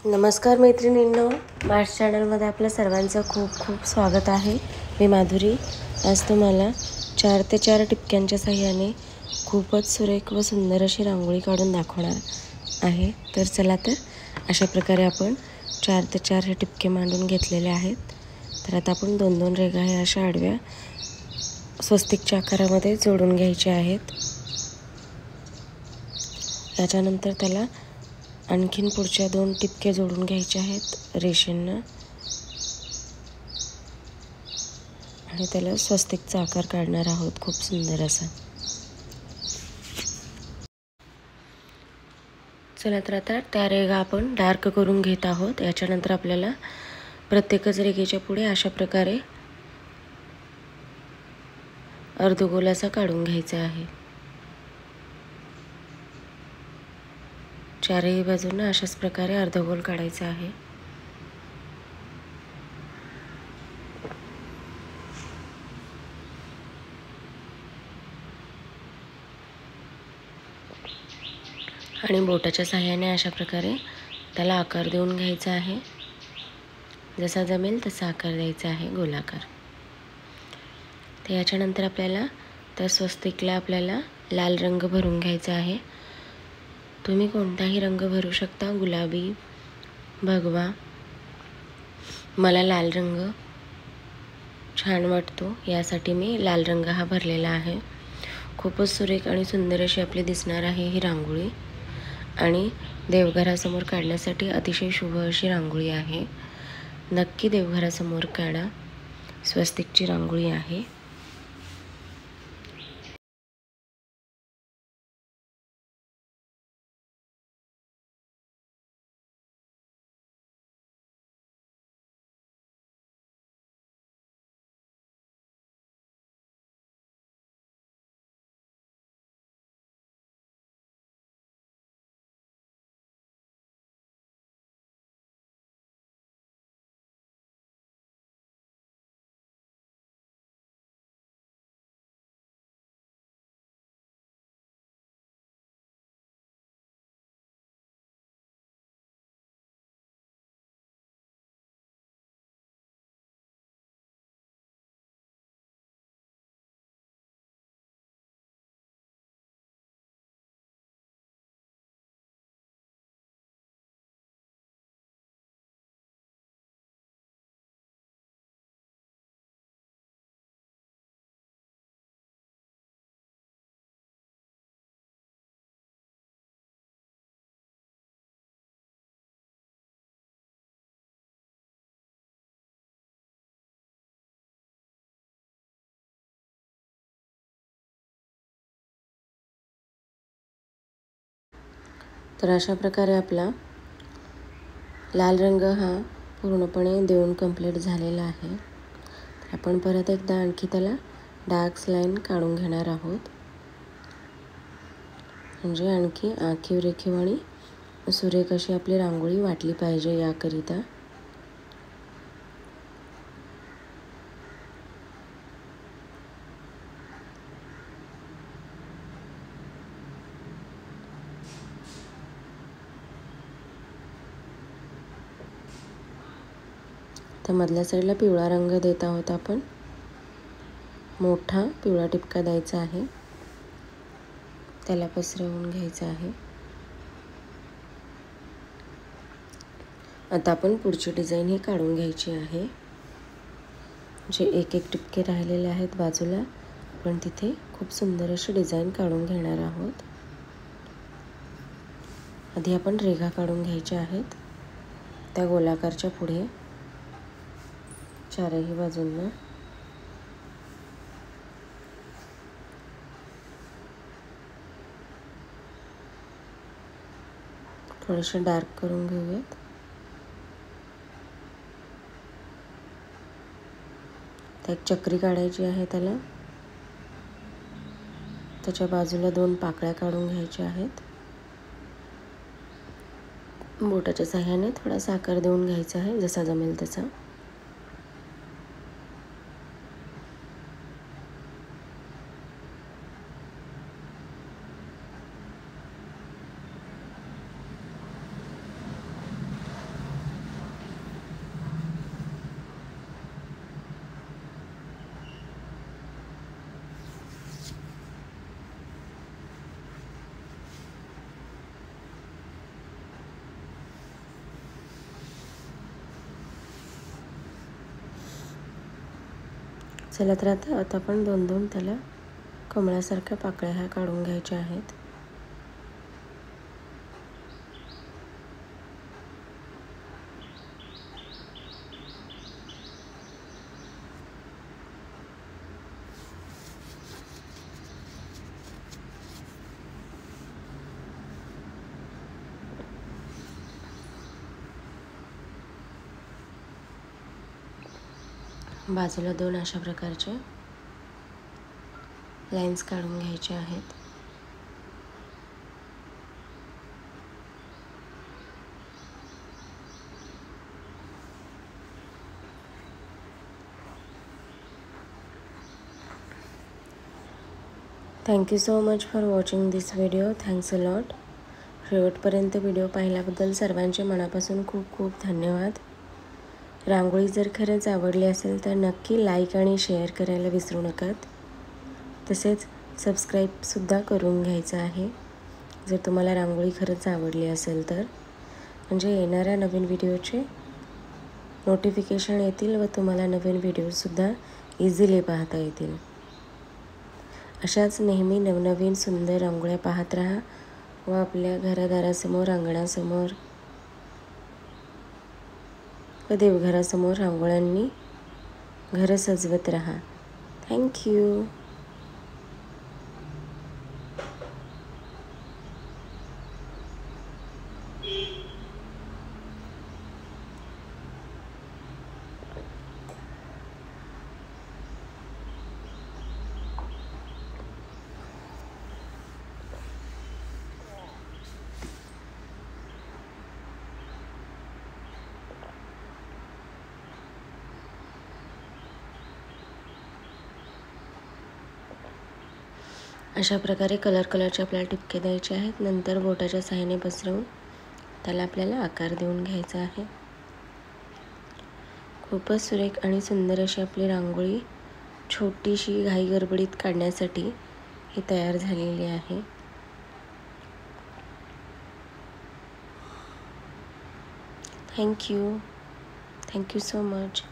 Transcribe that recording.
नमस्कार मैत्रिणींनो, माझ्या चॅनलमध्ये आपलं सर्वांचं खूप खूप स्वागत आहे. मी माधुरी आज तुम्हाला 4 ते 4 टिपक्यांच्या साहाय्याने खूपच सुरेख व सुंदर अशी रांगोळी काढून दाखवणार आहे. तर चला तर अशा प्रकारे आपण 4 ते 4 हे टिपके मांडून घेतलेले आहेत. तर आता आपण 2-2 रेघा ह्या अशा आडव्या स्वस्तिकच्या आकारामध्ये जोडून घ्यायच्या आहेत. याच्यानंतर त्याला आणखीन पुढच्या 2 टिपके जोडून घ्यायचे आहेत रेषेंना आणि त्याला स्वस्तिकचा आकार काढणार आहोत खूप सुंदर असा. चला तर आता त्या रेघा आपण डार्क करून घेत आहोत. याच्यानंतर आपल्याला प्रत्येकच रेघेच्या पुढे अशा प्रकारे अर्धगोल असा काढून घ्यायचा आहे. चारही बाजूंना अशाच प्रकारे अर्धगोल काढायचा आहे. आणि बोटाच्या साहाय्याने अशा प्रकारे त्याला आकार देऊन घ्यायचा आहे. जसा जमेल तसा आकार द्यायचा आहे गोलाकार. तर याच्यानंतर आपल्याला त्या स्वस्तिकला आपल्याला लाल रंग भरून घ्यायचा आहे. तुम्ही कोणताही रंग भरू शकता, गुलाबी, भगवा. मला लाल रंग छान वाटतो, यासाठी मी लाल रंग हा भरलेला आहे. खूपच सुरेख आणि सुंदर अशी आपली दिसणार आहे ही रांगोळी आणि देवघरासमोर काढण्यासाठी अतिशय शुभ अशी रांगोळी आहे. नक्की देवघरासमोर काढा. स्वस्तिकची रांगोळी आहे. तर अशा प्रकारे आपला लाल रंग हा पूर्णपणे देऊन कंप्लीट झालेला आहे. आपण परत एकदा आणखी त्याला डार्क लाईन काढून घेणार आहोत, म्हणजे आणखी आखीव रेखीव आणि सुरेख अशी आपली रांगोळी वाटली पाहिजे. याकरिता तर मधल्या साईडला पिवळा रंग देत आहोत आपण. मोठा पिवळा टिपका द्यायचा आहे, त्याला पसरवून घ्यायचा आहे. आता आपण पुढची डिझाईन ही काढून घ्यायची आहे. जे एक एक टिपके राहिलेले आहेत बाजूला, आपण तिथे खूप सुंदर अशी डिझाईन काढून घेणार आहोत. आधी आपण रेघा काढून घ्यायच्या आहेत त्या गोलाकारच्या पुढे चारही बाजूंना. थोडेसे डार्क करून घेऊयात. एक चक्री काढायची आहे, त्याच्या बाजूला 2 पाकळ्या काढून घ्यायच्या आहेत. बोटाच्या साहाय्याने थोडासा आकार देऊन घ्यायचा आहे, जसा जमेल तसा. चला तर आता आपण दोन दोन त्याला कमळासारख्या पाकळ्या ह्या काढून घ्यायच्या आहेत. बाजूला दोन अशा प्रकारचे लाईन्स काढून घ्यायचे आहेत. Thank you so much for watching this video. Thanks a lot. शेवटपर्यंत व्हिडिओ पाहिल्याबद्दल सर्वांचे मनापासून खूप खूप धन्यवाद. रांगोळी जर खरंच आवडली असेल तर नक्की लाईक आणि शेअर करायला विसरू नकात. तसेच सबस्क्राईबसुद्धा करून घ्यायचं आहे जर तुम्हाला रांगोळी खरंच आवडली असेल तर, म्हणजे येणाऱ्या नवीन व्हिडिओचे नोटिफिकेशन येतील व तुम्हाला नवीन व्हिडिओसुद्धा इझिली पाहता येतील. अशाच नेहमी नवनवीन सुंदर रांगोळ्या पाहत राहा व आपल्या घरादारासमोर, अंगणासमोर व देवघरासमोर रांगोळ्यांनी घरं सजवत राहा. थँक्यू. अशा प्रकारे कलरचे आपल्याला टिपके द्यायचे आहेत. नंतर बोटाच्या साहाय्याने पसरवून त्याला आपल्याला आकार देऊन घ्यायचा आहे. खूपच सुरेख आणि सुंदर अशी आपली रांगोळी छोटीशी घाई गडबडीत काढण्यासाठी ही तयार झालेली आहे. Thank you so much.